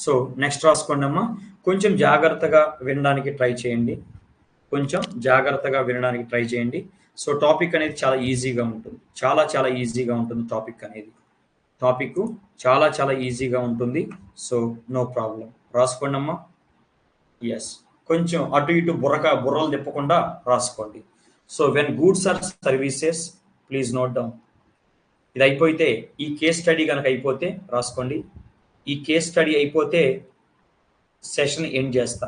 So next రాసుకోండి అమ్మా. కొంచెం జాగ్రత్తగా వినడానికి ట్రై చేయండి. కొంచెం జాగ్రత్తగా వినడానికి ట్రై చేయండి. సో టాపిక్ అనేది చాలా ఈజీగా ఉంటుంది. చాలా చాలా ఈజీగా ఉంటుంది టాపిక్ అనేది. టాపిక్ చాలా చాలా ఈజీగా ఉంటుంది. So no problem. రాసుకోండి అమ్మా. ఎస్. కొంచెం అటు ఇటు బుర్రలు తిప్పకుండా రాసుకోండి. So when goods or services, please note down. ఇది అయిపోతే, ఈ కేస్ స్టడీ కనుక అయిపోతే రాసుకోండి. ఈ కేస్ స్టడీ అయిపోతే సెషన్ ఎండ్ చేస్తా.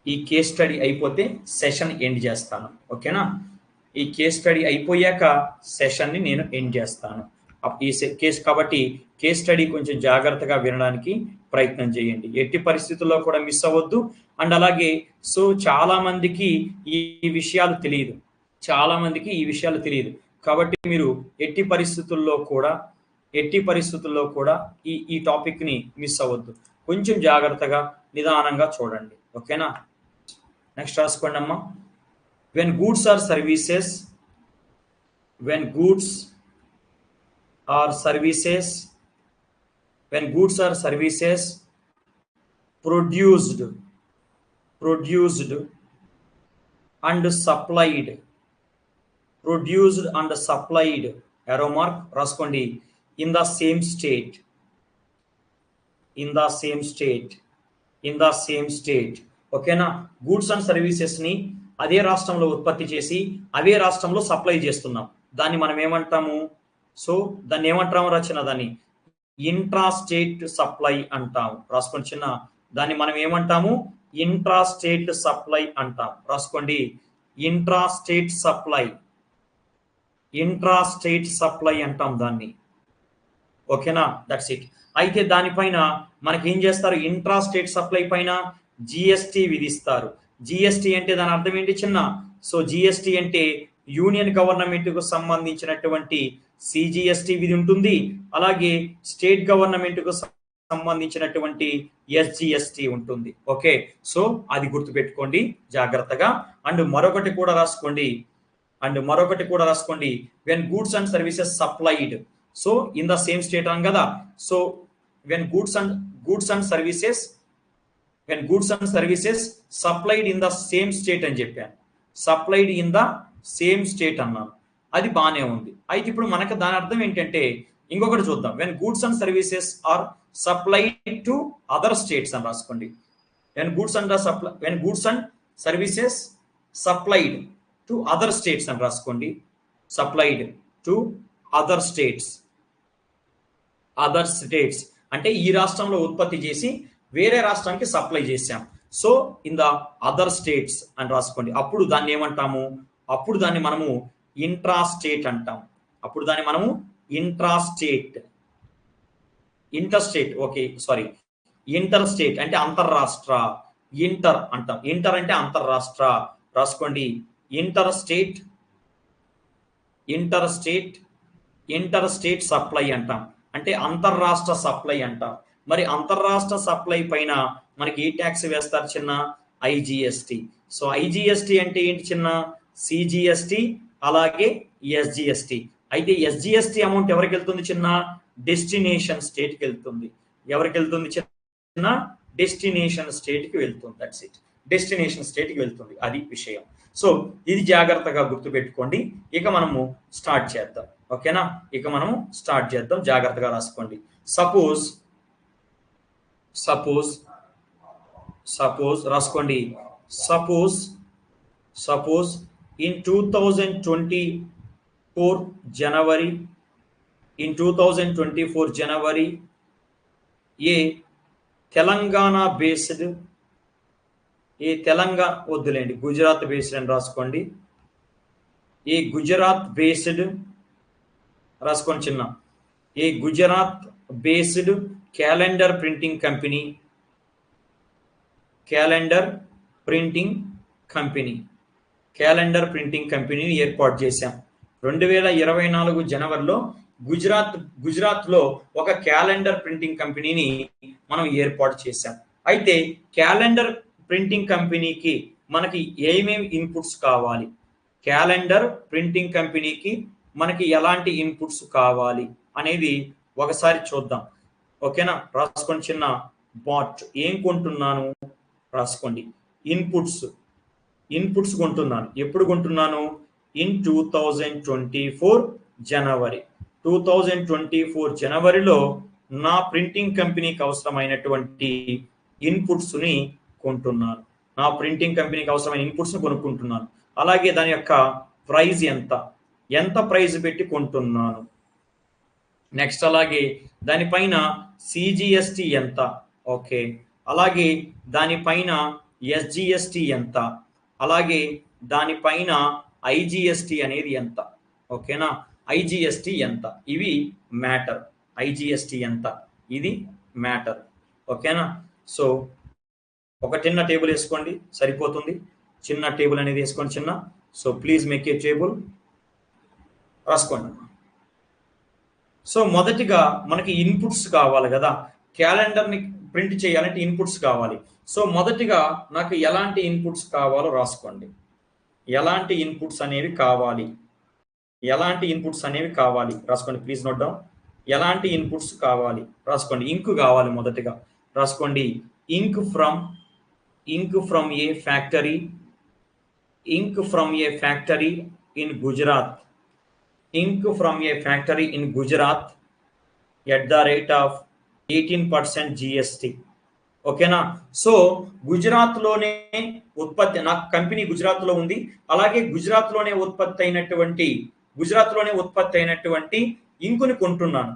ఈ కేస్ స్టడీ అయిపోతే సెషన్ ఎండ్ చేస్తాను. ఓకేనా? ఈ కేస్ స్టడీ అయిపోయాక సెషన్ని నేను ఎండ్ చేస్తాను. ఈ కేస్ కాబట్టి కేస్ స్టడీ కొంచెం జాగ్రత్తగా వినడానికి ప్రయత్నం చేయండి. ఎట్టి పరిస్థితుల్లో కూడా మిస్ అవ్వద్దు. అండ్ అలాగే సో చాలా మందికి ఈ విషయాలు తెలియదు. చాలా మందికి ఈ విషయాలు తెలియదు. కాబట్టి మీరు ఎట్టి పరిస్థితుల్లో కూడా ఈ టాపిక్ ని మిస్ అవ్వద్దు. కొంచెం జాగ్రత్తగా నిదానంగా చూడండి. ఓకేనా? నెక్స్ట్ రాసుకోండి అమ్మా. When goods or services, when goods or services produced and supplied, arrow mark రాసుకోండి, in the same state, ఓకేనా? గూడ్స్ అండ్ సర్వీసెస్ ని అదే రాష్ట్రంలో ఉత్పత్తి చేసి అదే రాష్ట్రంలో సప్లై చేస్తున్నాం. దాన్ని మనం ఏమంటాము? సో దాన్ని ఏమంటాము రచన? దాన్ని ఇంట్రాస్టేట్ సప్లై అంటాము. రాసుకోండి చిన్న. దాన్ని మనం ఏమంటాము? ఇంట్రాస్టేట్ సప్లై అంటాం. రాసుకోండి, ఇంట్రాస్టేట్ సప్లై అంటాం దాన్ని. ఓకేనా? That's it. అయితే దానిపైన మనకి ఏం చేస్తారు? ఇంట్రాస్టేట్ సప్లై పైన జిఎస్టి విధిస్తారు. జిఎస్టి అంటే దాని అర్థం ఏంటి చిన్న? సో జిఎస్టి అంటే యూనియన్ గవర్నమెంట్ కు సంబంధించినటువంటి సిజిఎస్టి విధి ఉంటుంది. అలాగే స్టేట్ గవర్నమెంట్ కు సంబంధించినటువంటి ఎస్జిఎస్టి ఉంటుంది. ఓకే, సో అది గుర్తుపెట్టుకోండి జాగ్రత్తగా. అండ్ మరొకటి కూడా రాసుకోండి. When goods and services supplied, so in the same state అన్ కదా. So when goods and services supplied in the same state అని చెప్పాను. Supplied in the same state అన్నాను. అది బానే ఉంది. అయితే ఇప్పుడు మనకు దాని అర్థం ఏంటంటే ఇంకొకటి చూద్దాం. When goods and services are supplied to other states అని రాసుకోండి. When goods and services supplied to other states అని రాసుకోండి. సప్లైడ్ టు అదర్ స్టేట్స్ అంటే ఈ రాష్ట్రంలో ఉత్పత్తి చేసి వేరే రాష్ట్రానికి సప్లై చేశాం. So in the other states అని రాసుకోండి. అప్పుడు దాన్ని ఏమంటాము? అప్పుడు దాన్ని మనము ఇంట్రాస్టేట్ అంటాం. ఇంటర్స్టేట్ అంటే అంతర్రాష్ట్ర. ఇంటర్ అంటాం. ఇంటర్ అంటే అంతర్రాష్ట్ర. రాసుకోండి, ఇంటర్స్టేట్ సప్లై అంటాం. అంటే అంతర్రాష్ట్ర సప్లై అంటాం. మరి అంతర్రాష్ట్ర సప్లై పైన మనకి ఏ ట్యాక్స్ వేస్తారు చిన్న? ఐజిఎస్టి. సో ఐజిఎస్టి అంటే ఏంటి చిన్న? సిజిఎస్టి అలాగే ఎస్జిఎస్టి. అయితే ఎస్జిఎస్టి అమౌంట్ ఎవరికి వెళ్తుంది చిన్న? డెస్టినేషన్ స్టేట్ కి వెళ్తుంది. ఎవరికి వెళ్తుంది చిన్న? డెస్టినేషన్ స్టేట్ కి వెళ్తుంది. That's it. డెస్టినేషన్ స్టేట్ కి వెళ్తుంది. అది విషయం. సో ఇది జాగ్రత్తగా గుర్తుపెట్టుకోండి. ఇక మనము స్టార్ట్ చేద్దాం. ఓకేనా? జాగ్రత్తగా రాసుకోండి. సపోజ్ రాసుకోండి. సపోజ్ in 2024 January ఏ వద్దులేండి, గుజరాత్ బేస్డ్ అని రాసుకోండి. ఏ గుజరాత్ బేస్డ్ రాసుకోండి చిన్న. ఏ గుజరాత్ బేస్డ్ క్యాలెండర్ ప్రింటింగ్ కంపెనీని ఏర్పాటు చేశాం. 2024 జనవరిలో గుజరాత్ లో ఒక క్యాలెండర్ ప్రింటింగ్ కంపెనీని మనం ఏర్పాటు చేశాం. అయితే క్యాలెండర్ ప్రింటింగ్ కంపెనీకి మనకి ఏమేమి ఇన్పుట్స్ కావాలి? క్యాలెండర్ ప్రింటింగ్ కంపెనీకి మనకి ఎలాంటి ఇన్పుట్స్ కావాలి అనేది ఒకసారి చూద్దాం. ఓకేనా? రాసుకోండి చిన్న. బాట్ ఏం కొంటున్నాను రాసుకోండి. ఇన్పుట్స్ కొంటున్నాను. ఎప్పుడు కొంటున్నాను? ఇన్ 2024 జనవరి. 2024 జనవరిలో నా ప్రింటింగ్ కంపెనీకి అవసరమైనటువంటి ఇన్పుట్స్ని కొంటున్నాను. నా ప్రింటింగ్ కంపెనీకి అవసరమైన ఇన్పుట్స్ని కొనుక్కుంటున్నాను. అలాగే దాని యొక్క ప్రైస్ ఎంత ప్రైస్ పెట్టి కొంటున్నాను. నెక్స్ట్ అలాగే దానిపైన సిజిఎస్టి ఎంత, ఓకే. అలాగే దానిపైన ఎస్జిఎస్టి ఎంత, అలాగే దానిపైన ఐజిఎస్టి అనేది ఎంత, ఓకేనా. ఐజిఎస్టి ఎంత, ఇవి మ్యాటర్. ఐజిఎస్టి ఎంత, ఇది మ్యాటర్, ఓకేనా. సో ఒక చిన్న టేబుల్ వేసుకోండి సరిపోతుంది. చిన్న టేబుల్ అనేది వేసుకోండి చిన్న. So please make a table, రాసుకోండి. సో మొదటిగా మనకి ఇన్పుట్స్ కావాలి కదా, క్యాలెండర్ని ప్రింట్ చేయాలంటే ఇన్పుట్స్ కావాలి. సో మొదటిగా నాకు ఎలాంటి ఇన్పుట్స్ కావాలో రాసుకోండి. ఎలాంటి ఇన్పుట్స్ అనేవి కావాలి, రాసుకోండి. Please note down. ఎలాంటి ఇన్పుట్స్ కావాలి రాసుకోండి. ఇంక్ కావాలి మొదటిగా రాసుకోండి. Ink from a factory in Gujarat. Ink from a factory in Gujarat at the rate of 18% GST. ఓకేనా. సో గుజరాత్లోనే ఉత్పత్తి, నాకు కంపెనీ గుజరాత్లో ఉంది. అలాగే గుజరాత్లోనే ఉత్పత్తి అయినటువంటి ఇంకుని కొంటున్నాను.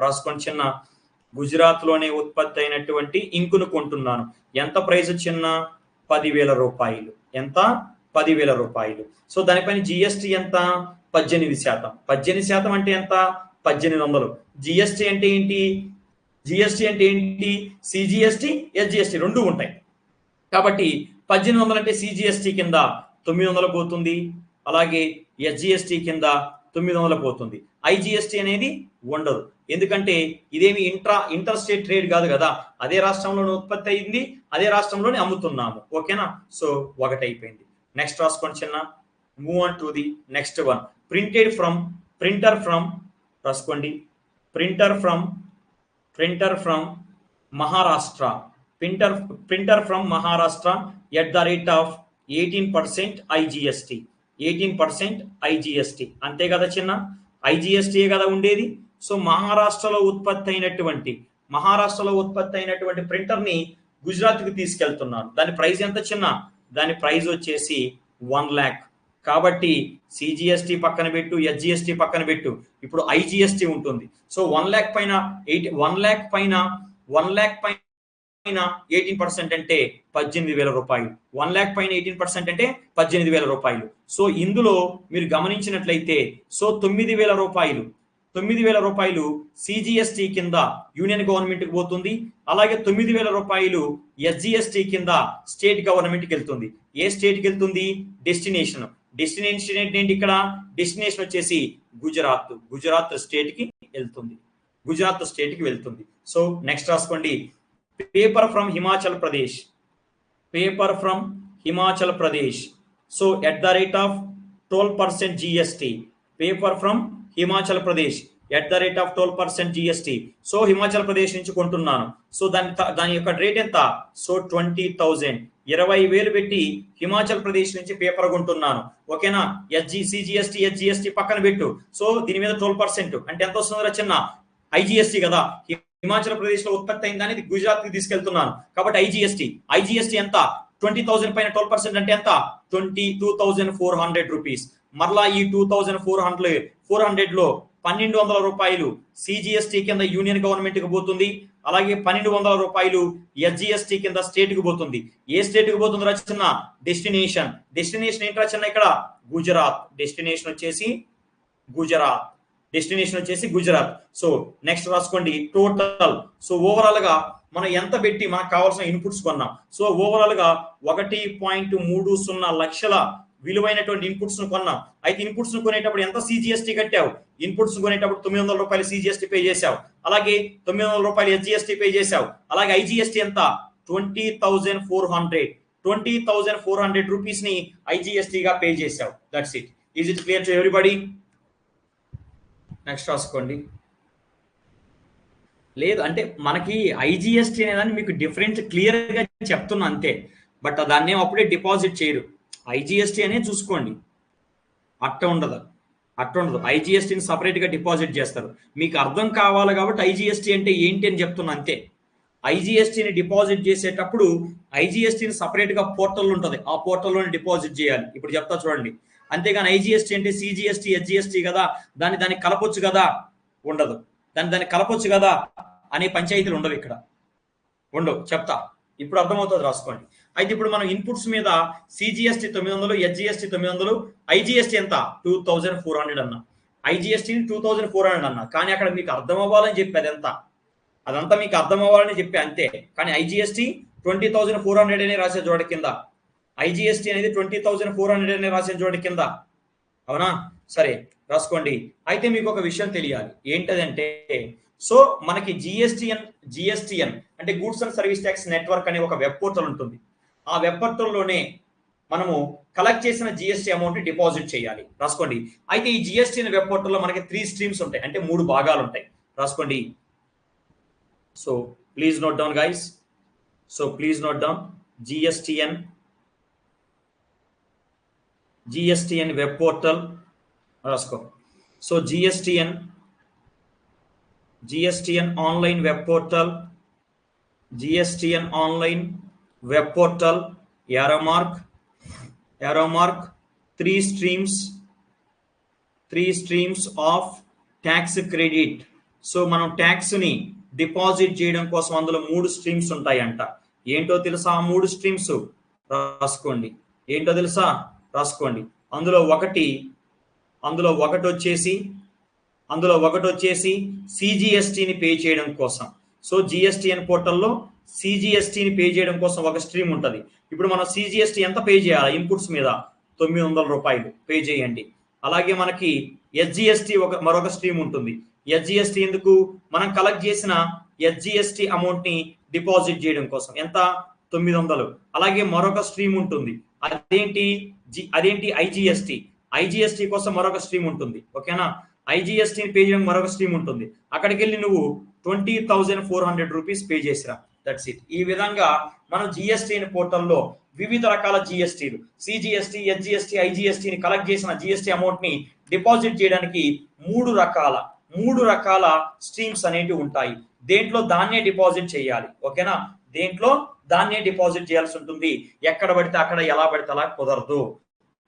రాసుకోండి చిన్న. గుజరాత్లోనే ఉత్పత్తి అయినటువంటి ఇంకును కొంటున్నాను. ఎంత ప్రైస్ చిన్న? 10,000 రూపాయలు. ఎంత? 10,000 రూపాయలు. సో దానిపైన జిఎస్టి ఎంత? 18%. 18% అంటే ఎంత? 1800. జిఎస్టి అంటే ఏంటి? సిజిఎస్టి, ఎస్జిఎస్టి రెండు ఉంటాయి. కాబట్టి 1800 అంటే సిజిఎస్టి కింద 900 పోతుంది, అలాగే ఎస్జిఎస్టి కింద 900 పోతుంది. ఐజిఎస్టి అనేది ఉండదు. ఎందుకంటే ఇదేమి ఇంటర్ స్టేట్ ట్రేడ్ కాదు కదా, అదే రాష్ట్రంలోనే ఉత్పత్తి అయింది, అదే రాష్ట్రంలోనే అమ్ముతున్నాము, ఓకేనా. సో ఒకటి అయిపోయింది. నెక్స్ట్ రాసుకోండి చిన్న. Move on to the next one. Printer from రాసుకోండి. Printer from Maharashtra. Printer from Maharashtra at the rate of 18% IGST. 18% IGST అంతే కదా చిన్న? ఐజిఎస్టి కదా ఉండేది. సో మహారాష్ట్రలో ఉత్పత్తి అయినటువంటి ప్రింటర్ని గుజరాత్కి తీసుకెళ్తున్నాను. దాని ప్రైస్ ఎంత చిన్న? దాని ప్రైస్ వచ్చేసి 1 lakh. కాబట్టి సిజిఎస్టి పక్కన పెట్టు, ఎస్జిఎస్టి పక్కన పెట్టు, ఇప్పుడు ఐజిఎస్టి ఉంటుంది. సో 1 lakh పైన 18% అంటే 18,000 రూపాయలు. 1 lakh పైన 18% అంటే 18,000 రూపాయలు. సో ఇందులో మీరు గమనించినట్లయితే సో 9,000 రూపాయలు సిజిఎస్టి కింద యూనియన్ గవర్నమెంట్కి పోతుంది. అలాగే 9,000 రూపాయలు ఎస్జిఎస్టి కింద స్టేట్ గవర్నమెంట్కి వెళ్తుంది. ఏ స్టేట్కి వెళ్తుంది? డెస్టినేషన్ ఏంటి ఇక్కడ? డెస్టినేషన్ వచ్చేసి గుజరాత్ స్టేట్కి వెళ్తుంది. సో నెక్స్ట్ రాసుకోండి. Paper from Himachal Pradesh. So at the rate of 12% GST. Paper from Himachal Pradesh at the rate of 12% GST. So Himachal Pradesh నుంచి కొంటున్నాను. సో దాని యొక్క రేట్ ఎంత? సో 20,000. 20,000 పెట్టి హిమాచల్ ప్రదేశ్ నుంచి పేపర్ కొంటున్నాను, ఓకేనా. సిజిఎస్టి, ఎస్జిఎస్టి పక్కన పెట్టు. సో దీని మీద 12% అంటే ఎంత వస్తుందో చిన్న? ఐజిఎస్టి కదా. హిమాచల్ ప్రదేశ్ లో ఉత్పత్తి అయింది అనేది గుజరాత్ కి తీసుకెళ్తున్నాను కాబట్టి ఐజిఎస్టి ఎంత? 20,000 పైన 12% అంటే ఎంత? 22,400 రూపీస్. మరలా ఈ 2,400 లో 1,200 రూపాయలు సిజిఎస్టి కింద యూనియన్ గవర్నమెంట్ కి పోతుంది. అలాగే 1,200 రూపాయలు ఎస్జిఎస్టి కింద స్టేట్ కి పోతుంది. ఏ స్టేట్ కి పోతుంది రచన? డెస్టినేషన్ ఏంటి రచన ఇక్కడ? గుజరాత్. డెస్టినేషన్ వచ్చేసి గుజరాత్. సో నెక్స్ట్ రాసుకోండి. టోటల్. సో ఓవరాల్ గా మనం ఎంత పెట్టి మనకు కావాల్సిన ఇన్పుట్స్ కొన్నాం? సో ఓవరాల్ గా 1.30 లక్షల విలువైనటువంటి ఇన్పుట్స్ ను కొన్నాం. అయితే ఇన్పుట్స్ ను కొనేటప్పుడు ఎంత సిజిఎస్టి కట్టావు? ఇన్పుట్స్ కొనేటప్పుడు 900 రూపాయలు సిజిఎస్టి పే చేసావు, అలాగే 900 రూపాయలు ఎస్జిఎస్టి పే చేసావు, అలాగే ఐజిఎస్టి ఎంత? 20,400 రూపీస్ ని ఐజిఎస్టి గా పే చేసావు. That's it. Is it clear to everybody? Next రాసుకోండి. లేదు అంటే మనకి ఐజీఎస్టీ అనేదాన్ని మీకు డిఫరెంట్ క్లియర్గా చెప్తున్నా అంతే. బట్ దాన్ని అప్పుడే డిపాజిట్ చేయరు. ఐజీఎస్టీ అనే చూసుకోండి. అట్ట ఉండదు, అట్ట ఉండదు. ఐజీఎస్టీని సపరేట్గా డిపాజిట్ చేస్తారు. మీకు అర్థం కావాలి కాబట్టి ఐజీఎస్టీ అంటే ఏంటి అని చెప్తున్నా అంతే. ఐజీఎస్టీని డిపాజిట్ చేసేటప్పుడు ఐజీఎస్టీని సపరేట్గా పోర్టల్ ఉంటుంది, ఆ పోర్టల్లోనే డిపాజిట్ చేయాలి. ఇప్పుడు చెప్తా చూడండి. అంతేగాని ఐజీఎస్టీ అంటే సిజిఎస్టీ హెచ్జిఎస్టీ కదా, దాన్ని కలపొచ్చు కదా, ఉండదు. దాన్ని కలపొచ్చు కదా అనే పంచాయతీలు ఉండవు ఇక్కడ, ఉండవు. చెప్తా, ఇప్పుడు అర్థమవుతుంది, రాసుకోండి. అయితే ఇప్పుడు మనం ఇన్పుట్స్ మీద సిజిఎస్టీ 900, హెచ్జిఎస్టీ 900, ఐజీఎస్టీ ఎంత 2400 అన్న. ఐజీఎస్టీని 2400 అన్న, కానీ అక్కడ మీకు అర్థం అవ్వాలని చెప్పేది ఎంత, అదంతా మీకు అర్థం అవ్వాలని చెప్పి అంతే. కానీ ఐజీఎస్టీ 20,400 అని రాసే చోట కింద, ఐజీఎస్టీ అనేది 20,400 అని రాసే చోట కింద, అవునా? సరే రాసుకోండి. అయితే మీకు ఒక విషయం తెలియాలి, ఏంటదంటే సో మనకి జిఎస్టిఎన్ అంటే goods and service tax network అనే ఒక వెబ్ పోర్టల్ ఉంటుంది. ఆ వెబ్ పోర్టల్లోనే మనము కలెక్ట్ చేసిన జిఎస్టీ అమౌంట్ ని డిపాజిట్ చేయాలి. రాసుకోండి. అయితే ఈ జిఎస్టీ అనే వెబ్ పోర్టల్లో మనకి 3 స్ట్రీమ్స్ ఉంటాయి, అంటే 3 భాగాలు ఉంటాయి. రాసుకోండి. So please note down guys. So please note down GSTN web portal రాసుకో. So GSTN online web portal, GSTN online web portal, arrow mark 3 streams of tax credit. So మనం ట్యాక్స్ ని డిపాజిట్ చేయడం కోసం అందులో 3 స్ట్రీమ్స్ ఉంటాయంట. ఏంటో తెలుసా ఆ 3 స్ట్రీమ్స్? రాసుకోండి. ఏంటో తెలుసా? రాసుకోండి. అందులో ఒకటి వచ్చేసి సిజిఎస్టీని పే చేయడం కోసం. సో జిఎస్టిఎన్ పోర్టల్లో సిజిఎస్టీని పే చేయడం కోసం ఒక స్ట్రీమ్ ఉంటుంది. ఇప్పుడు మనం సిజిఎస్టీ ఎంత పే చేయాలి? ఇన్పుట్స్ మీద 900 రూపాయలు పే చేయండి. అలాగే మనకి హెచ్జిఎస్టీ మరొక స్ట్రీమ్ ఉంటుంది. హెచ్జిఎస్టీ ఎందుకు? మనం కలెక్ట్ చేసిన హెచ్జిఎస్టీ అమౌంట్ ని డిపాజిట్ చేయడం కోసం. ఎంత? 900. అలాగే మరొక స్ట్రీమ్ ఉంటుంది, అదేంటి ఐజిఎస్టీ కోసం మరొక స్ట్రీమ్ ఉంటుంది. ఓకేనా? ఐజిఎస్టీని పే చేయడం మరొక స్ట్రీమ్ ఉంటుంది. అక్కడికి వెళ్ళి నువ్వు 20,400 రూపీస్ పే చేసిరా. That's it. ఈ విధంగా మనం జిఎస్టీ పోర్టల్లో వివిధ రకాల జిఎస్టీలు, సిజిఎస్టీ, హెచ్జిఎస్టీ, ఐజిఎస్టీని కలెక్ట్ చేసిన జిఎస్టీ అమౌంట్ ని డిపాజిట్ చేయడానికి 3 రకాల స్ట్రీమ్స్ అనేవి ఉంటాయి. దేంట్లో దాన్నే డిపాజిట్ చేయాలి. ఓకేనా? దేంట్లో దాన్నే డిపాజిట్ చేయాల్సి ఉంటుంది. ఎక్కడ పడితే అక్కడ, ఎలా పడితే అలా కుదరదు.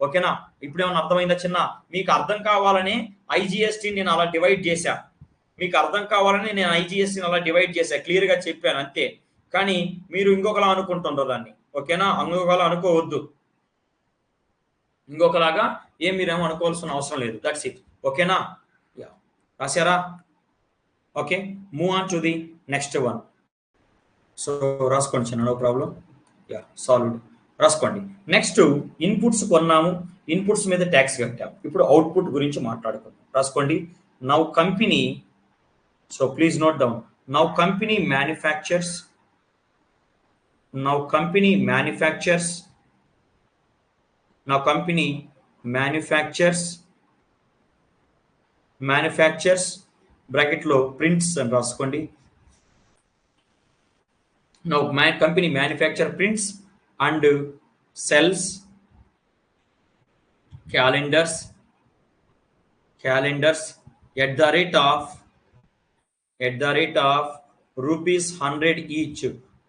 ఓకేనా? ఇప్పుడేమన్నా అర్థమైందా చిన్న? మీకు అర్థం కావాలని ఐజిఎస్టీ నేను అలా డివైడ్ చేశా, క్లియర్ గా చెప్పాను అంతే. కానీ మీరు ఇంకొకలా అనుకుంటుండ్రు దాన్ని. ఓకేనా? ఇంకొకలా అనుకోవద్దు, ఇంకొకలాగా మీరేమో అనుకోవాల్సిన అవసరం లేదు. That's it. ఓకేనా? రాశారా? Okay, move on to the next one. So రాసుకోండి చిన్న, నో ప్రాబ్లం. సాల్వ్డ్. రాసుకోండి. నెక్స్ట్ ఇన్పుట్స్ కొన్నాము, ఇన్పుట్స్ మీద ట్యాక్స్ కట్టాము. ఇప్పుడు అవుట్పుట్ గురించి మాట్లాడుకుందాం. రాసుకోండి. Now company, so please note down, now company manufactures bracket లో ప్రింట్స్ అని రాసుకోండి. Now company manufacture prints and sells calendars at the rate of rupees 100 each.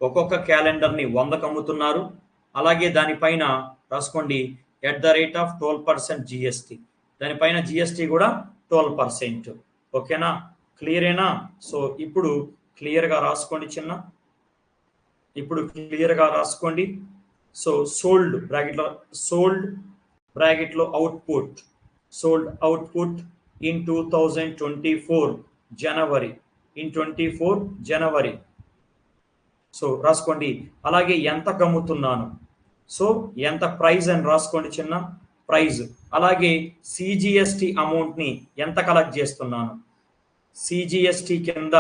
ఒక్కొక్క క్యాలెండర్ ని 100కి అమ్ముతున్నారు. అలాగే దానిపైన రాసుకోండి at the rate of 12% GST. దానిపైన జిఎస్టీ కూడా 12%. ఓకేనా? క్లియరేనా? సో ఇప్పుడు క్లియర్ గా రాసుకోండి చిన్న, సో సోల్డ్ బ్రాకెట్ లో అవుట్పుట్ ఇన్ 2024 జనవరి. సో రాసుకోండి. అలాగే ఎంత కమ్ముతున్నాను, సో ఎంత ప్రైజ్ అని రాసుకోండి చిన్న, ప్రైజ్. అలాగే సిజిఎస్టి అమౌంట్ ని ఎంత కలెక్ట్ చేస్తున్నాను, సిజిఎస్టి కింద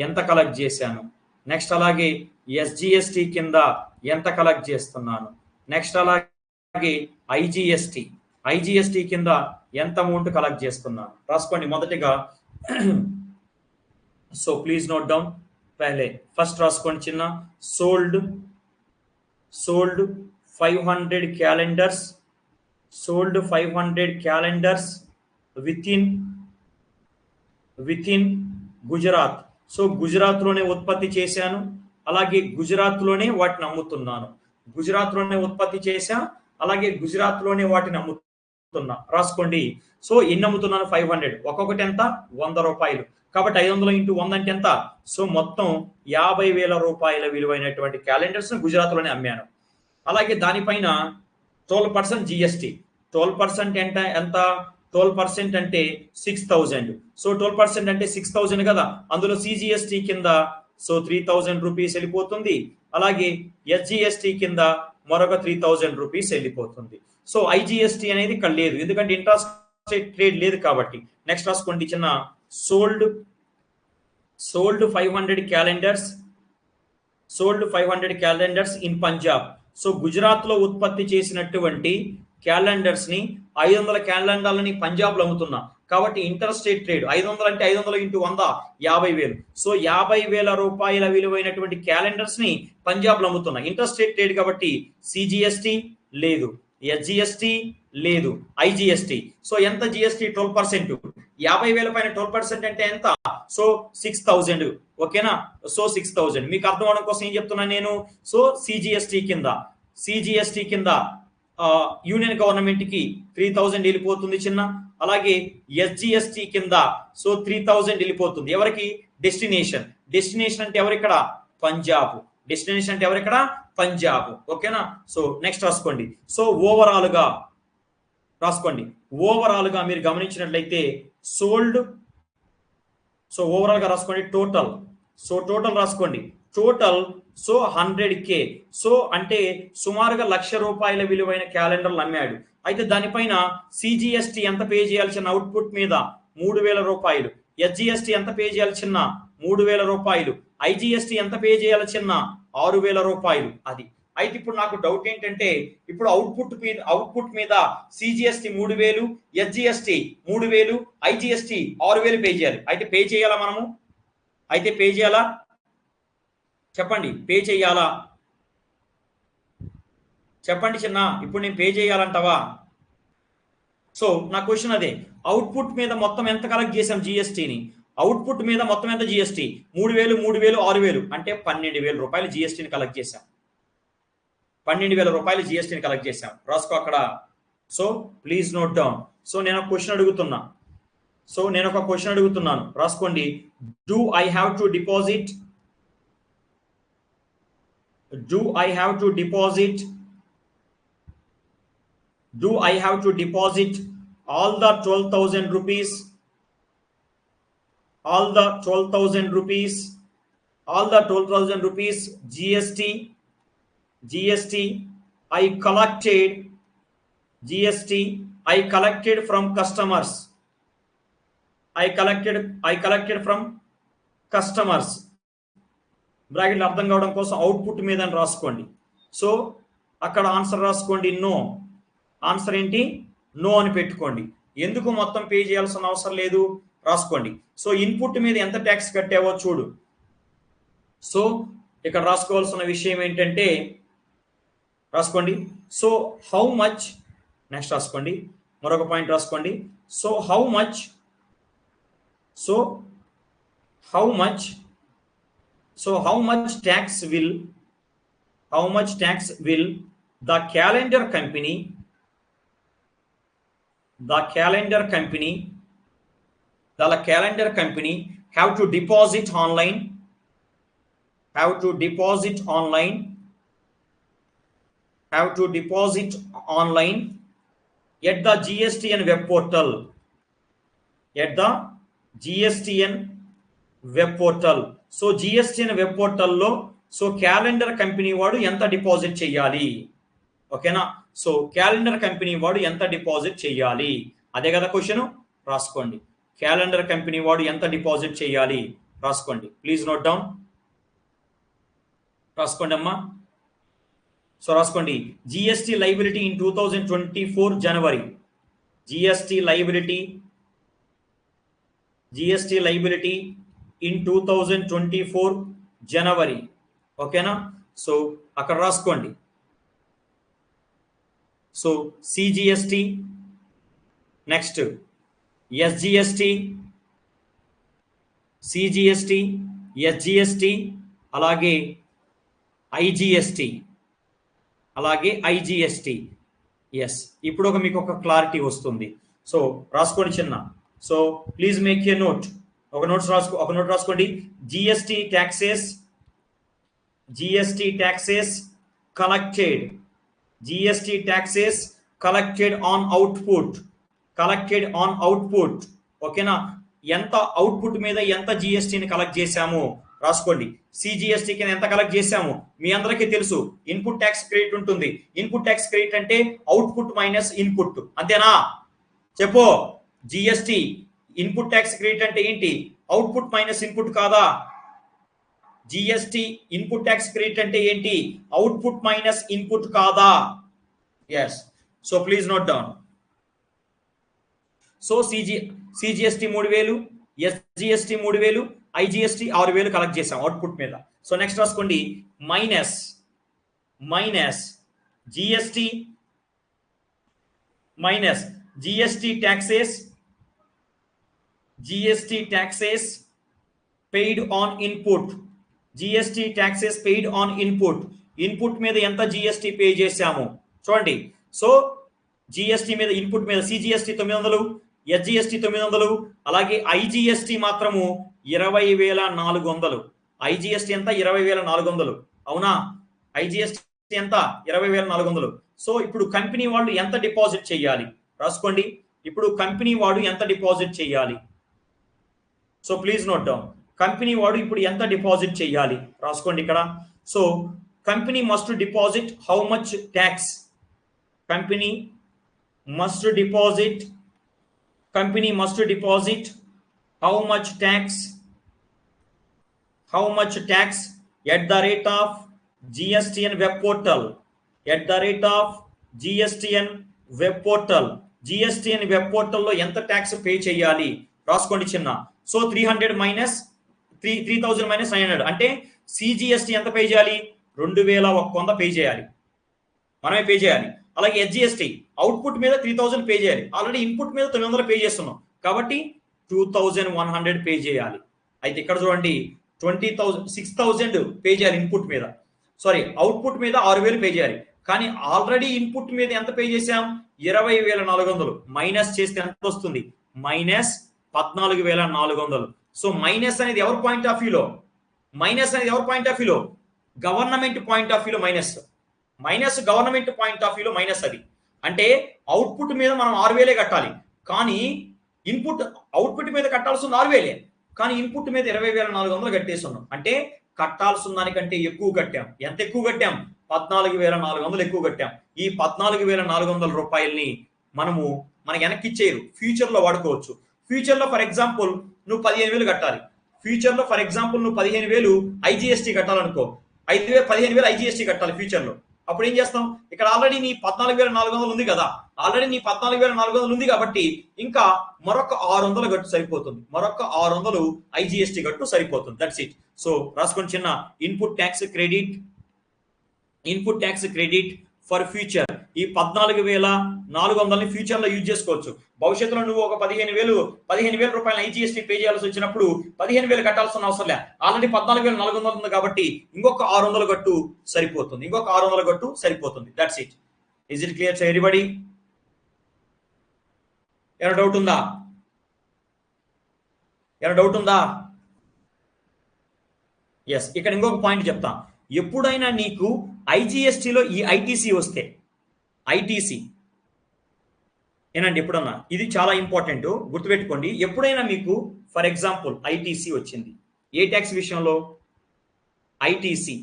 ఎంత కలెక్ట్ చేశాను. నెక్స్ట్ అలాగే ఎస్జిఎస్టి కింద ఎంత కలెక్ట్ చేస్తున్నాను. నెక్స్ట్ అలాగే ఐజిఎస్టి కింద ఎంత అమౌంట్ కలెక్ట్ చేస్తున్నాను. రాసుకోండి మొదటిగా. సో ప్లీజ్ నోట్ డౌన్, पहले फर्स्ट राసుకోండి చిన్న sold 500 calendars, sold 500 calendars within Gujarat. So గుజరాత్లోనే ఉత్పత్తి చేశాను, అలాగే గుజరాత్లోనే వాటిని అమ్ముతున్నాను. గుజరాత్లోనే ఉత్పత్తి చేశా, అలాగే గుజరాత్లోనే వాటిని అమ్ముతున్నా. రాసుకోండి. సో ఎన్ని అమ్ముతున్నాను? 500. ఒక్కొక్కటి ఎంత? 100 రూపాయలు. కాబట్టి 500 ఇంటూ 100 అంటే ఎంత? సో మొత్తం 50,000 రూపాయల విలువైనటువంటి క్యాలెండర్స్ గుజరాత్లోనే అమ్మాను. అలాగే దానిపైన 12% జిఎస్టి. 12% ఎంత ఎంత? 12% అంటే 6,000. సో 12% అంటే 6,000 కదా, అందులో సిజిఎస్టి కింద సో 3,000 రూపీస్ వెళ్ళిపోతుంది. అలాగే ఎస్జిఎస్టి కింద మరొక 3,000 రూపీస్ వెళ్ళిపోతుంది. సో ఐజిఎస్టి అనేది ఇక్కడ లేదు, ఎందుకంటే ఇంట్రాస్టేట్ ట్రేడ్ లేదు కాబట్టి. నెక్స్ట్ రాసుకోండి చిన్న sold 500 calendars, sold 500 calendars in Punjab. So Gujarat లో ఉత్పత్తి చేసినటువంటి క్యాలెండర్స్ ని 500 క్యాలెండర్లని పంజాబ్ లో అమ్ముతున్నా. కాబట్టి ఇంటర్ స్టేట్ ట్రేడ్ 500 అంటే 500 ఇంటూ 100 50,000. సో 50,000 రూపాయల విలువైనటువంటి క్యాలెండర్స్ ని పంజాబ్ లో అమ్ముతున్నా. ఇంటర్ స్టేట్ ట్రేడ్ కాబట్టి సిజిఎస్టి లేదు, ఎస్జిఎస్టి లేదు, ఐజిఎస్టి. సో ఎంత జిఎస్టి? 12%. 50,000 పైన 12% అంటే ఎంత? సో 6,000. ఓకేనా? సో 6,000 మీకు అర్థం అవడం కోసం ఏం చెప్తున్నా నేను? సో సిజిఎస్టి కింద యూనియన్ గవర్నమెంట్ కి 3,000 వెళ్ళిపోతుంది చిన్న. అలాగే ఎస్జిఎస్టి కింద సో 3,000 వెళ్ళిపోతుంది. ఎవరికి? డెస్టినేషన్ అంటే ఎవరు ఇక్కడ? పంజాబ్. డెస్టినేషన్ అంటే ఎవరు ఇక్కడ? పంజాబ్. ఓకేనా? సో నెక్స్ట్ రాసుకోండి. సో ఓవరాల్ గా రాసుకోండి. ఓవరాల్ గా మీరు గమనించినట్లయితే సోల్డ్, సో ఓవరాల్ గా రాసుకోండి టోటల్. సో టోటల్ రాసుకోండి. Total so 100K. సో అంటే సుమారుగా 1,00,000 రూపాయల విలువైన క్యాలెండర్లు అమ్మాడు. అయితే దానిపైన సిజిఎస్టి ఎంత పే చేయాల్సిన? అవుట్పుట్ మీద 3,000 రూపాయలు. ఎస్జిఎస్టి ఎంత పే చేయాలి చిన్న? 3,000 రూపాయలు. ఐజిఎస్టి ఎంత పే చేయాలి చిన్న? 6,000 రూపాయలు. అది అయితే ఇప్పుడు నాకు డౌట్ ఏంటంటే, ఇప్పుడు అవుట్పుట్ మీద సిజిఎస్టి 3,000, ఎస్జిఎస్టి 3,000, ఐజిఎస్టి 6,000 పే చేయాలి. అయితే పే చేయాలా మనము? అయితే పే చేయాలా? చెప్పండి, పే చేయాలా? చెప్పండి చిన్న, ఇప్పుడు నేను పే చేయాలంటావా? సో నా క్వశ్చన్ అదే. అవుట్పుట్ మీద మొత్తం ఎంత కలెక్ట్ చేసాం జిఎస్టిని? అవుట్పుట్ మీద మొత్తం ఎంత జిఎస్టి? 3,000, 3,000, 6,000 అంటే 12,000 రూపాయలు జిఎస్టిని కలెక్ట్ చేశాం. 12,000 రూపాయలు జిఎస్టిని కలెక్ట్ చేశాం. రాసుకో అక్కడ. So please note down. So నేను ఒక క్వశ్చన్ అడుగుతున్నాను. రాసుకోండి. Do I have to deposit all the 12,000 rupees, all the 12,000 rupees GST I collected from customers. Bracket అర్థం కావడం కోసం అవుట్పుట్ మీద రాసుకోండి. సో అక్కడ ఆన్సర్ రాసుకోండి. నో. ఆన్సర్ ఏంటి? నో అని పెట్టుకోండి. ఎందుకు మొత్తం పే చేయాల్సిన అవసరం లేదు? రాసుకోండి. సో ఇన్పుట్ మీద ఎంత ట్యాక్స్ కట్టావో చూడు. సో ఇక్కడ రాసుకోవాల్సిన విషయం ఏంటంటే, రాసుకోండి. సో హౌ మచ్, నెక్స్ట్ రాసుకోండి. మరొక పాయింట్ రాసుకోండి. So how much tax will the calendar company have to deposit online at the GSTN web portal. So GSTN web పోర్టల్లో సో క్యాలెండర్ కంపెనీ వాడు ఎంత డిపాజిట్ చేయాలి? ఓకేనా? సో క్యాలెండర్ కంపెనీ వాడు ఎంత డిపాజిట్ చేయాలి? అదే కదా క్వశ్చన్. రాసుకోండి. క్యాలెండర్ కంపెనీ వాడు ఎంత డిపాజిట్ చేయాలి? రాసుకోండి. Please note down. రాసుకోండి అమ్మా. సో రాసుకోండి. GST liability in 2024 January. GST liability in 2024 జనవరి. ఓకేనా? సో అక్కడ రాసుకోండి. So CGST, next SGST, CGST, SGST, అలాగే ఐజిఎస్టి, ఎస్. ఇప్పుడు మీకు ఒక క్లారిటీ వస్తుంది. సో రాసుకోండి చిన్న. So please make a note. ఒక నోట్ రాసుకోండి. GST taxes collected on output. ఓకేనా? ఎంత అవుట్పుట్ మీద ఎంత జిఎస్టిని కలెక్ట్ చేశాము రాసుకోండి. సిజిఎస్టి కింద ఎంత కలెక్ట్ చేశాము మీ అందరికీ తెలుసు. ఇన్పుట్ ట్యాక్స్ క్రెడిట్ ఉంటుంది. ఇన్పుట్ ట్యాక్స్ క్రెడిట్ అంటే అవుట్పుట్ మైనస్ ఇన్పుట్, అంతేనా? చెప్పు. జిఎస్టి ఇన్పుట్ ట్యాక్స్ క్రెడిట్ అంటే ఏంటి? అవుట్పుట్ మైనస్ ఇన్పుట్ కాదా? జిఎస్టి ఇన్పుట్ ట్యాక్స్ క్రెడిట్ అంటే ఏంటి? అవుట్పుట్ మైనస్ ఇన్పుట్ కాదా? Yes. So please note down. So CGST 3000, SGST 3000, IGST 6000 collect చేసాం అవుట్పుట్ మీద. సో నెక్స్ట్ రాసుకోండి minus GST taxes paid on input. Input మీద ఎంత జిఎస్టి పే చేశాము చూడండి. సో జిఎస్టి మీద ఇన్పుట్ మీద సిజిఎస్టి 900, ఎస్జిఎస్టి 900, అలాగే ఐజిఎస్టి మాత్రము 20,400. ఐజిఎస్టి ఎంత? 20,400. అవునా? ఐజిఎస్టి ఎంత? 20,400. సో ఇప్పుడు కంపెనీ వాళ్ళు ఎంత డిపాజిట్ చేయాలి రాసుకోండి. ఇప్పుడు కంపెనీ వాడు ఎంత డిపాజిట్ చేయాలి? So please note down. Company వాడు ఇప్పుడు ఎంత డిపాజిట్ చేయాలి రాసుకోండి ఇక్కడ. So company must deposit how much tax? Company must deposit how much tax at the rate of GSTN web portal. GSTN web portal లో ఎంత ట్యాక్స్ పే చేయాలి రాసుకోండి చిన్న. సో 300 మైనస్ 3000 మైనస్ 900 అంటే సిజిఎస్టి ఎంత పే చేయాలి? 2100 పే చేయాలి, మనమే పే చేయాలి. అలాగే ఎస్జిఎస్టి అవుట్పుట్ మీద 3000 పే చేయాలి. ఆల్రెడీ ఇన్పుట్ మీద 900 పే చేస్తున్నాం కాబట్టి 2100 పే చేయాలి. అయితే ఇక్కడ చూడండి 6000 పే చేయాలి ఇన్పుట్ మీద, సారీ అవుట్పుట్ మీద 6000 పే చేయాలి. కానీ ఆల్రెడీ ఇన్పుట్ మీద ఎంత పే చేసాం? 20,400. మైనస్ చేస్తే ఎంత వస్తుంది? మైనస్ 14,400. సో మైనస్ అనేది ఎవరి పాయింట్ ఆఫ్ వ్యూలో? గవర్నమెంట్ పాయింట్ ఆఫ్ వ్యూలో గవర్నమెంట్ పాయింట్ ఆఫ్ వ్యూలో మైనస్. అది అంటే అవుట్పుట్ మీద మనం 6,000 కట్టాలి, కానీ ఇన్పుట్ అవుట్పుట్ మీద కట్టాల్సింది 6,000, కానీ ఇన్పుట్ మీద 20,400 కట్టేస్తున్నాం. అంటే కట్టాల్సిన దానికంటే ఎక్కువ కట్టాం. ఎంత ఎక్కువ కట్టాం? 14,400 ఎక్కువ కట్టాం. ఈ 14,400 రూపాయల్ని మనకి వెనక్కి ఇచ్చేయరు, ఫ్యూచర్ లో వాడుకోవచ్చు. ఫ్యూచర్ లో ఫర్ ఎగ్జాంపుల్ నువ్వు 15,000 కట్టాలి. ఫ్యూచర్ లో ఫర్ ఎగ్జాంపుల్ నువ్వు 15,000 ఐజిఎస్టి కట్టాలనుకో, 15,000 ఐజిఎస్టి కట్టాలి ఫ్యూచర్ లో. అప్పుడు ఏం చేస్తాం? ఇక్కడ ఆల్రెడీ నీ 14,400 ఉంది కదా, ఆల్రెడీ నీ 14,400 ఉంది కాబట్టి ఇంకా మరొక 600 గట్టు సరిపోతుంది. మరొక 600 ఐజిఎస్టి గట్టు సరిపోతుంది. That's it. సో రాసుకోండి చిన్న. Input tax credit for future. ఈ 14,400 ఫ్యూచర్ లో యూజ్ చేసుకోవచ్చు. భవిష్యత్తులో నువ్వు ఒక 15,000 రూపాయల ఐజిఎస్టి పే చేయాల్సి వచ్చినప్పుడు 15,000 కట్టాల్సిన అవసరం లే, ఆల్రెడీ 14,400 ఉంది కాబట్టి ఇంకొక 600 గట్టు సరిపోతుంది. That's it. Is it clear to everybody? ఏమైనా డౌట్ ఉందా? ఎస్. ఇక్కడ ఇంకొక పాయింట్ చెప్తా. ఎప్పుడైనా నీకు ఐజిఎస్టిలో ఈ ఐటీసీ వస్తే, ఏనండి ఎప్పుడన్నా, ఇది చాలా ఇంపార్టెంట్ గుర్తుపెట్టుకోండి. ఎప్పుడైనా మీకు ఫర్ ఎగ్జాంపుల్ ఐటీసీ వచ్చింది, ఏ ట్యాక్స్ విషయంలో? ఐటీసీ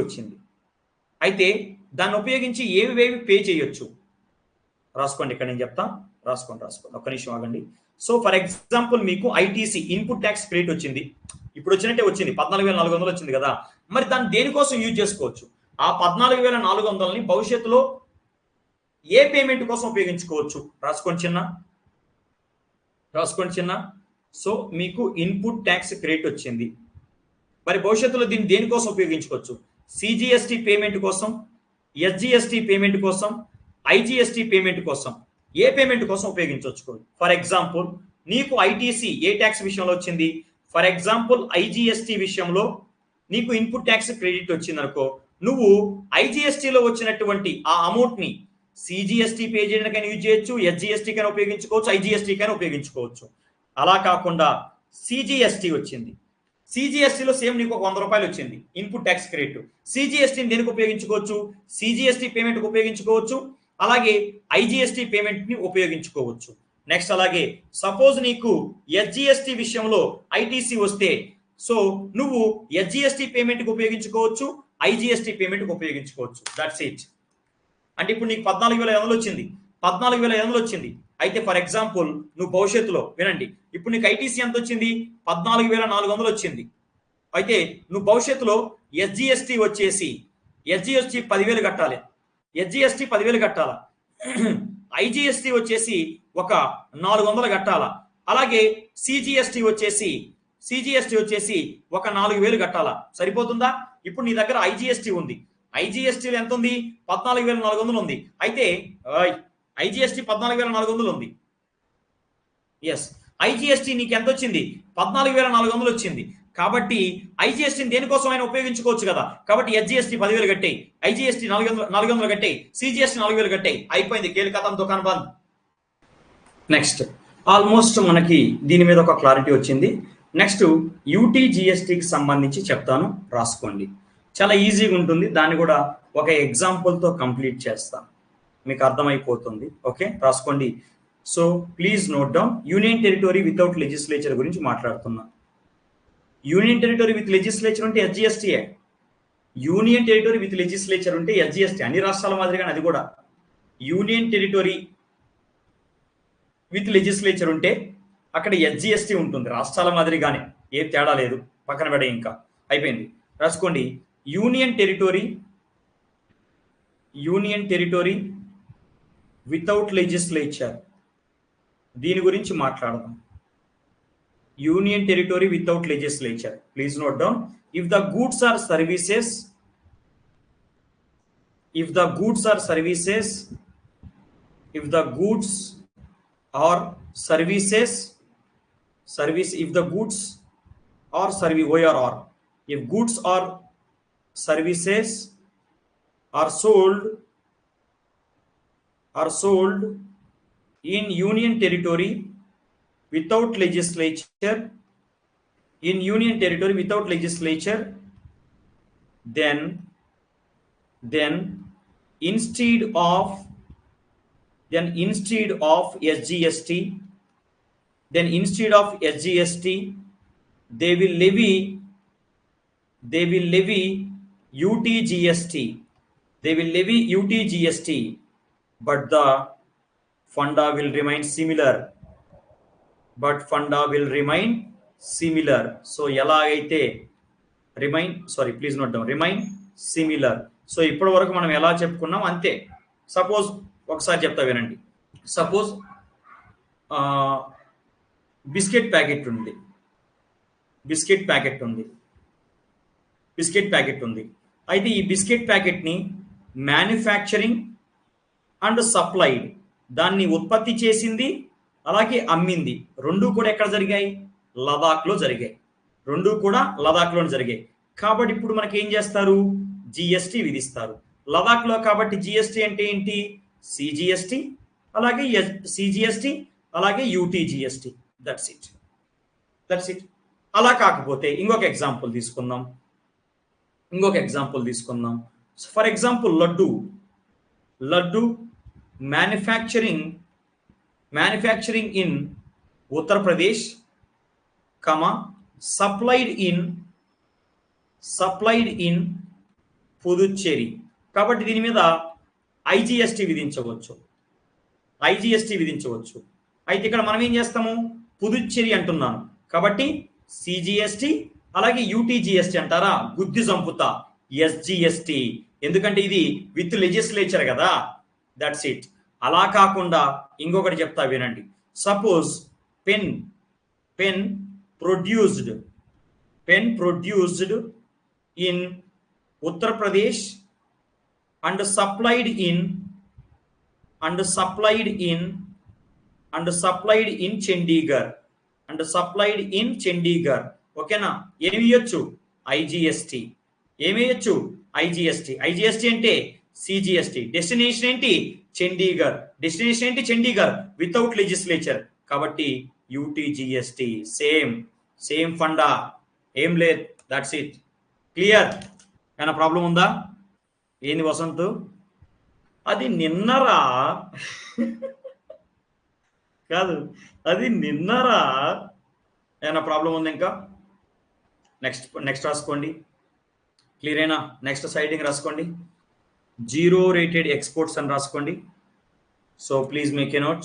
వచ్చింది. అయితే దాన్ని ఉపయోగించి ఏవి పే చేయొచ్చు రాసుకోండి. ఇక్కడ నేను చెప్తా, రాసుకోండి. ఒక్క నిమిషం ఆగండి. సో ఫర్ ఎగ్జాంపుల్ మీకు ఐటీసీ ఇన్పుట్ ట్యాక్స్ క్రెడిట్ వచ్చింది, ఇప్పుడు వచ్చినట్టే వచ్చింది, 14,400 వచ్చింది కదా. మరి దాన్ని దేనికోసం యూజ్ చేసుకోవచ్చు? ఆ 14,400ని భవిష్యత్తులో ఏ పేమెంట్ కోసం ఉపయోగించుకోవచ్చు రాసుకోండి చిన్న. సో మీకు ఇన్పుట్ ట్యాక్స్ క్రెడిట్ వచ్చింది. మరి భవిష్యత్తులో దీన్ని దేనికోసం ఉపయోగించుకోవచ్చు? సిజిఎస్టి పేమెంట్ కోసం, ఎస్జిఎస్టి పేమెంట్ కోసం, ఐజిఎస్టి పేమెంట్ కోసం, ఏ పేమెంట్ కోసం ఉపయోగించవచ్చు? ఫర్ ఎగ్జాంపుల్ నీకు ఐటీసీ ఏ ట్యాక్స్ విషయంలో వచ్చింది? ఫర్ ఎగ్జాంపుల్ ఐజిఎస్టి విషయంలో నీకు ఇన్పుట్ ట్యాక్స్ క్రెడిట్ వచ్చింది అనుకో, నువ్వు ఐజిఎస్టిలో వచ్చినటువంటి ఆ అమౌంట్ ని సిజిఎస్టి పే చేయడానికైనా యూజ్ చేయొచ్చు, ఎస్జిఎస్టి కైనా ఉపయోగించుకోవచ్చు, ఐజిఎస్టి కైనా ఉపయోగించుకోవచ్చు. అలా కాకుండా సిజిఎస్టి వచ్చింది, సిజిఎస్టిలో సేమ్ నీకు ఒక 100 రూపాయలు వచ్చింది ఇన్పుట్ ట్యాక్స్ క్రెడిట్. సిజిఎస్టిని దేనికి ఉపయోగించుకోవచ్చు? సిజిఎస్టి పేమెంట్కి ఉపయోగించుకోవచ్చు, అలాగే ఐజిఎస్టి పేమెంట్ ని ఉపయోగించుకోవచ్చు. నెక్స్ట్ అలాగే సపోజ్ నీకు ఎస్జిఎస్టి విషయంలో ఐటీసీ వస్తే, సో నువ్వు ఎస్జిఎస్టి పేమెంట్కి ఉపయోగించుకోవచ్చు, ఐజిఎస్టి పేమెంట్కి ఉపయోగించుకోవచ్చు. That's it. అంటే ఇప్పుడు నీకు 14,500 వచ్చింది, 14,500 వచ్చింది. అయితే ఫర్ ఎగ్జాంపుల్ నువ్వు భవిష్యత్తులో వినండి, ఇప్పుడు నీకు ఐటీసీ ఎంత వచ్చింది? 14,400 వచ్చింది. అయితే నువ్వు భవిష్యత్తులో ఎస్జిఎస్టి వచ్చేసి ఎస్జిఎస్టి 10,000 కట్టాలి, ఎస్జిఎస్టి 10,000 కట్టాలా, ఐజిఎస్టి వచ్చేసి ఒక 400 కట్టాలా, అలాగే సిజిఎస్టి వచ్చేసి ఒక 4,000 కట్టాలా. సరిపోతుందా? ఇప్పుడు నీ దగ్గర ఐజిఎస్టి ఉంది, ఐజిఎస్టీలో ఎంత ఉంది? 14,400 ఉంది. అయితే ఐజిఎస్టి 14,400 ఉంది. ఎస్, ఐజిఎస్టి నీకు ఎంత వచ్చింది? 14,400 వచ్చింది. కాబట్టి ఐజిఎస్టిని దేనికోసం అయినా ఉపయోగించుకోవచ్చు కదా. కాబట్టి ఎస్జిఎస్టి 10,000 కట్టాయి, ఐజిఎస్టి 400 కట్టాయి, సిజిఎస్టి 4,000 కట్టాయి. అయిపోయింది, కేల్ ఖతం, దుకాన్ బంద్. నెక్స్ట్ ఆల్మోస్ట్ మనకి దీని మీద ఒక క్లారిటీ వచ్చింది. నెక్స్ట్ యూటీజిఎస్టికి సంబంధించి చెప్తాను, రాసుకోండి. చాలా ఈజీగా ఉంటుంది, దాన్ని కూడా ఒక ఎగ్జాంపుల్తో కంప్లీట్ చేస్తాను, మీకు అర్థమైపోతుంది. ఓకే, రాసుకోండి. So please note down. Union territory without legislature గురించి మాట్లాడుతున్నా. యూనియన్ టెరిటరీ విత్ లెజిస్లేచర్ ఉంటే ఎస్జిఎస్టీయే. యూనియన్ టెరిటరీ విత్ లెజిస్లేచర్ ఉంటే ఎస్జిఎస్టీ, అన్ని రాష్ట్రాల మాదిరిగానే అది కూడా. యూనియన్ టెరిటరీ విత్ లెజిస్లేచర్ ఉంటే అక్కడ ఎస్జిఎస్టీ ఉంటుంది, రాష్ట్రాల మాదిరిగానే, ఏ తేడా లేదు. పక్కన పెడే, ఇంకా అయిపోయింది, రాసుకోండి. యూనియన్ టెరిటరీ వితౌట్ లెజిస్లేచర్, దీని గురించి మాట్లాడదాం. Union territory without legislature, please note down. If the goods or services, if the goods or services if the goods or services if the goods or service or if goods or services are sold in union territory without legislature, then instead of SGST, they will levy UTGST. But the funda will remain similar. So ఎలాగైతే remain similar. So ఇప్పటి వరకు మనం ఎలా చెప్పుకున్నాం అంతే. Suppose ఒకసారి చెప్తా వినండి. సపోజ్ బిస్కెట్ ప్యాకెట్ ఉంది. అయితే ఈ బిస్కెట్ ప్యాకెట్ని మ్యానుఫ్యాక్చరింగ్ అండ్ సప్లైడ్, దాన్ని ఉత్పత్తి చేసింది అలాగే అమ్మింది, రెండు కూడా ఎక్కడ జరిగాయి? లదాఖ్లో జరిగాయి. కాబట్టి ఇప్పుడు మనకి ఏం చేస్తారు? జిఎస్టీ విధిస్తారు లదాఖ్లో. కాబట్టి జిఎస్టీ అంటే ఏంటి? సిజిఎస్టీ అలాగే యూటీజిఎస్టీ. That's it. అలా కాకపోతే ఇంకొక ఎగ్జాంపుల్ తీసుకుందాం. For example laddu manufacturing in Uttar Pradesh, supplied in Puducherry. కాబట్టి దీని మీద ఐజిఎస్టీ విధించవచ్చు. అయితే ఇక్కడ మనం ఏం చేస్తాము? పుదుచ్చేరి అంటున్నాను కాబట్టి సిజిఎస్టీ అలాగే యూటీజిఎస్టీ అంటారా? గుద్ది చంపుతా, ఎస్జిఎస్టీ. ఎందుకంటే ఇది విత్ లెజిస్లేచర్ కదా. That's it. అలా కాకుండా ఇంకొకటి చెప్తా వినండి. Suppose pen pen produced in Uttar Pradesh and supplied in Chandigarh ఓకేనా. ఏమి ఇవ్వచ్చు? ఐజిఎస్టి. ఏమేయచ్చు? ఐజిఎస్టి అంటే సిజిఎస్టి. డెస్టినేషన్ ఏంటి? Chandigarh without legislature. కాబట్టి యూటీజిఎస్టి. సేమ్ ఫండా, ఏం లేదు. That's it. క్లియర్? ఏమైనా ప్రాబ్లం ఉందా? ఏంది వసంత్? అది నిన్నరా కాదు, అది నిన్నరా. ఏమైనా ప్రాబ్లం ఉంది ఇంకా? నెక్స్ట్ రాసుకోండి. క్లియర్ అయినా? నెక్స్ట్ సైడింగ్ రాసుకోండి. 0 rated exports అని రాసుకోండి. So please make a note.